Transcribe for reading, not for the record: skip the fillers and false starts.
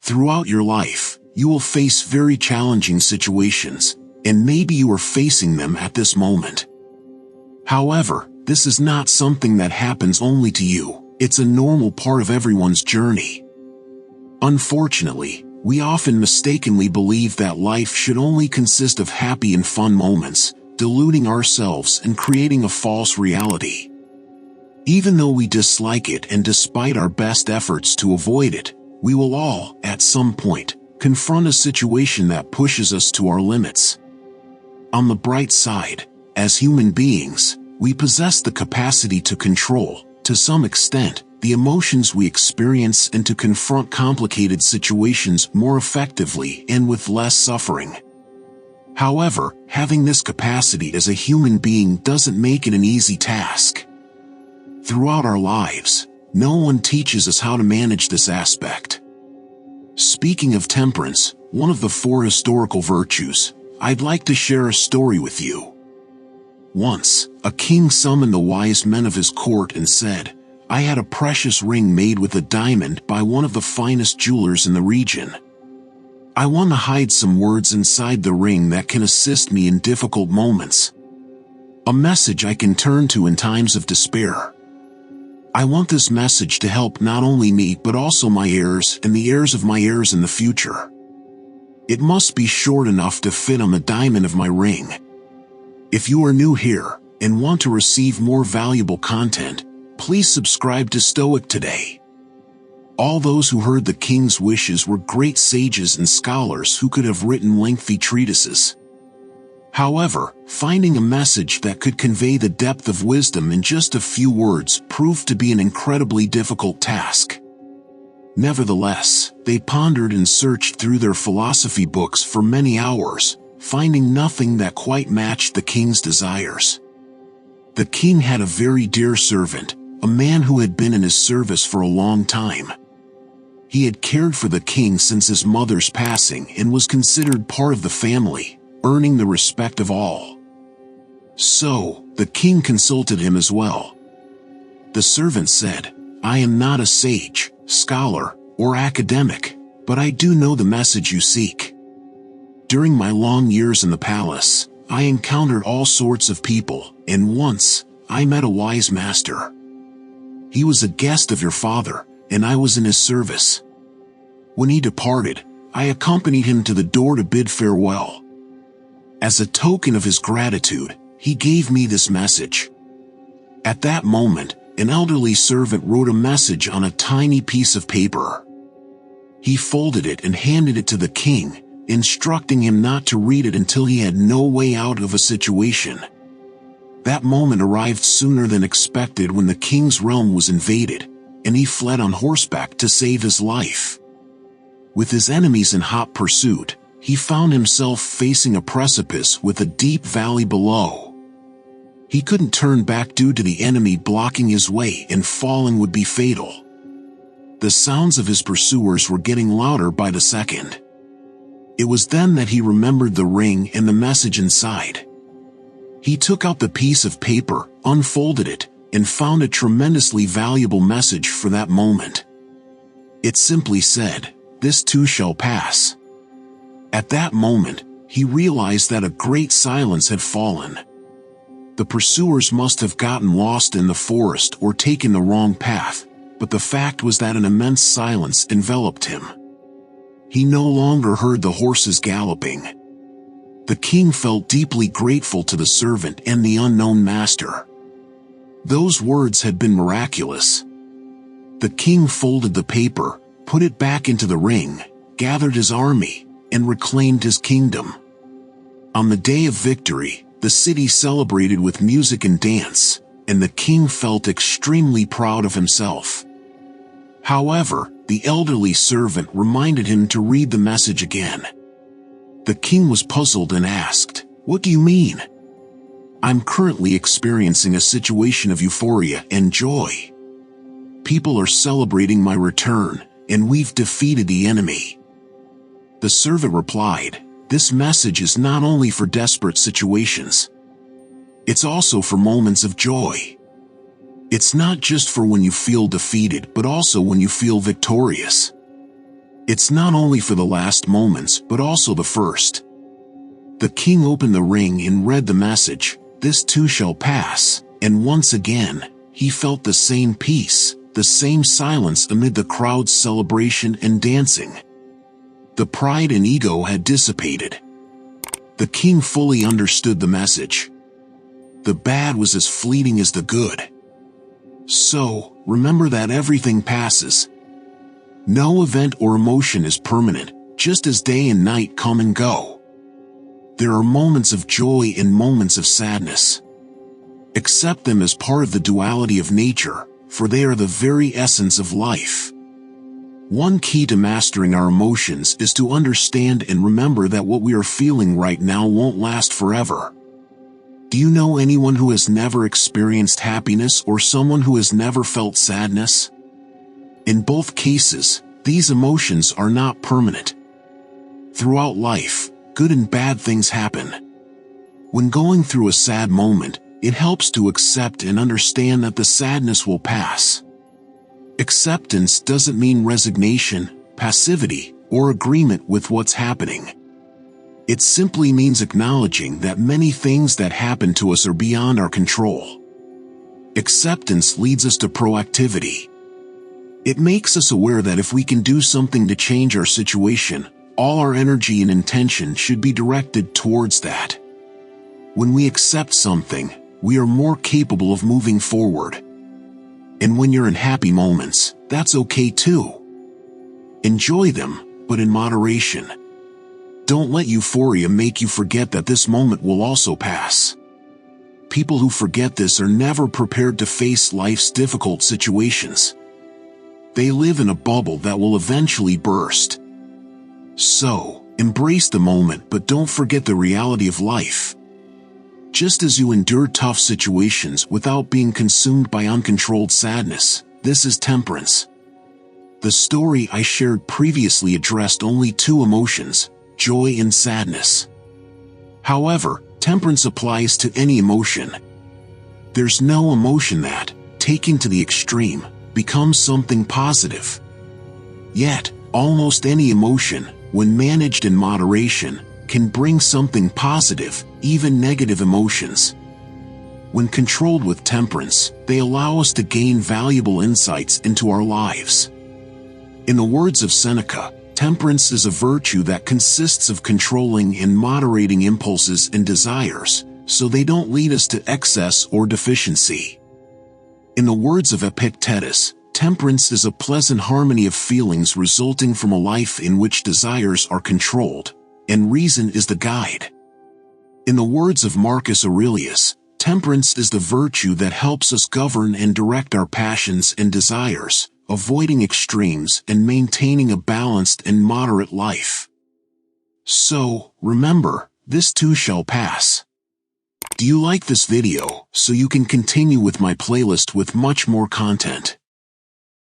Throughout your life, you will face very challenging situations, and maybe you are facing them at this moment. However, this is not something that happens only to you. It's a normal part of everyone's journey. Unfortunately, we often mistakenly believe that life should only consist of happy and fun moments, deluding ourselves and creating a false reality. Even though we dislike it and despite our best efforts to avoid it, we will all, at some point, confront a situation that pushes us to our limits. On the bright side, as human beings, we possess the capacity to control, to some extent, the emotions we experience and to confront complicated situations more effectively and with less suffering. However, having this capacity as a human being doesn't make it an easy task. Throughout our lives, no one teaches us how to manage this aspect. Speaking of temperance, one of the 4 historical virtues, I'd like to share a story with you. Once, a king summoned the wise men of his court and said, "I had a precious ring made with a diamond by one of the finest jewelers in the region. I want to hide some words inside the ring that can assist me in difficult moments. A message I can turn to in times of despair. I want this message to help not only me but also my heirs and the heirs of my heirs in the future. It must be short enough to fit on the diamond of my ring. If you are new here and want to receive more valuable content, please subscribe to Stoic today." All those who heard the king's wishes were great sages and scholars who could have written lengthy treatises. However, finding a message that could convey the depth of wisdom in just a few words proved to be an incredibly difficult task. Nevertheless, they pondered and searched through their philosophy books for many hours, finding nothing that quite matched the king's desires. The king had a very dear servant, a man who had been in his service for a long time. He had cared for the king since his mother's passing and was considered part of the family, earning the respect of all. So, the king consulted him as well. The servant said, "I am not a sage, scholar, or academic, but I do know the message you seek. During my long years in the palace, I encountered all sorts of people, and once, I met a wise master. He was a guest of your father, and I was in his service. When he departed, I accompanied him to the door to bid farewell. As a token of his gratitude, he gave me this message." At that moment, an elderly servant wrote a message on a tiny piece of paper. He folded it and handed it to the king, instructing him not to read it until he had no way out of a situation. That moment arrived sooner than expected when the king's realm was invaded, and he fled on horseback to save his life. With his enemies in hot pursuit, he found himself facing a precipice with a deep valley below. He couldn't turn back due to the enemy blocking his way, and falling would be fatal. The sounds of his pursuers were getting louder by the second. It was then that he remembered the ring and the message inside. He took out the piece of paper, unfolded it, and found a tremendously valuable message for that moment. It simply said, "This too shall pass." At that moment, he realized that a great silence had fallen. The pursuers must have gotten lost in the forest or taken the wrong path, but the fact was that an immense silence enveloped him. He no longer heard the horses galloping. The king felt deeply grateful to the servant and the unknown master. Those words had been miraculous. The king folded the paper, put it back into the ring, gathered his army, and reclaimed his kingdom. On the day of victory, the city celebrated with music and dance, and the king felt extremely proud of himself. However, the elderly servant reminded him to read the message again. The king was puzzled and asked, "What do you mean?" "I'm currently experiencing a situation of euphoria and joy. People are celebrating my return, and we've defeated the enemy." The servant replied, "This message is not only for desperate situations. It's also for moments of joy. It's not just for when you feel defeated but also when you feel victorious. It's not only for the last moments but also the first. The king opened the ring and read the message, "This too shall pass," and once again, he felt the same peace, the same silence amid the crowd's celebration and dancing. The pride and ego had dissipated. The king fully understood the message. The bad was as fleeting as the good. So, remember that everything passes. No event or emotion is permanent, just as day and night come and go. There are moments of joy and moments of sadness. Accept them as part of the duality of nature, for they are the very essence of life. One key to mastering our emotions is to understand and remember that what we are feeling right now won't last forever. Do you know anyone who has never experienced happiness or someone who has never felt sadness? In both cases, these emotions are not permanent. Throughout life, good and bad things happen. When going through a sad moment, it helps to accept and understand that the sadness will pass. Acceptance doesn't mean resignation, passivity, or agreement with what's happening. It simply means acknowledging that many things that happen to us are beyond our control. Acceptance leads us to proactivity. It makes us aware that if we can do something to change our situation, all our energy and intention should be directed towards that. When we accept something, we are more capable of moving forward. And when you're in happy moments, that's okay too. Enjoy them, but in moderation. Don't let euphoria make you forget that this moment will also pass. People who forget this are never prepared to face life's difficult situations. They live in a bubble that will eventually burst. So, embrace the moment but don't forget the reality of life. Just as you endure tough situations without being consumed by uncontrolled sadness, this is temperance. The story I shared previously addressed only two emotions, joy and sadness. However, temperance applies to any emotion. There's no emotion that, taken to the extreme, becomes something positive. Yet, almost any emotion, when managed in moderation, can bring something positive, even negative emotions. When controlled with temperance, they allow us to gain valuable insights into our lives. In the words of Seneca, temperance is a virtue that consists of controlling and moderating impulses and desires, so they don't lead us to excess or deficiency. In the words of Epictetus, temperance is a pleasant harmony of feelings resulting from a life in which desires are controlled, and reason is the guide. In the words of Marcus Aurelius, temperance is the virtue that helps us govern and direct our passions and desires, avoiding extremes and maintaining a balanced and moderate life. So, remember, this too shall pass. Do you like this video, so you can continue with my playlist with much more content?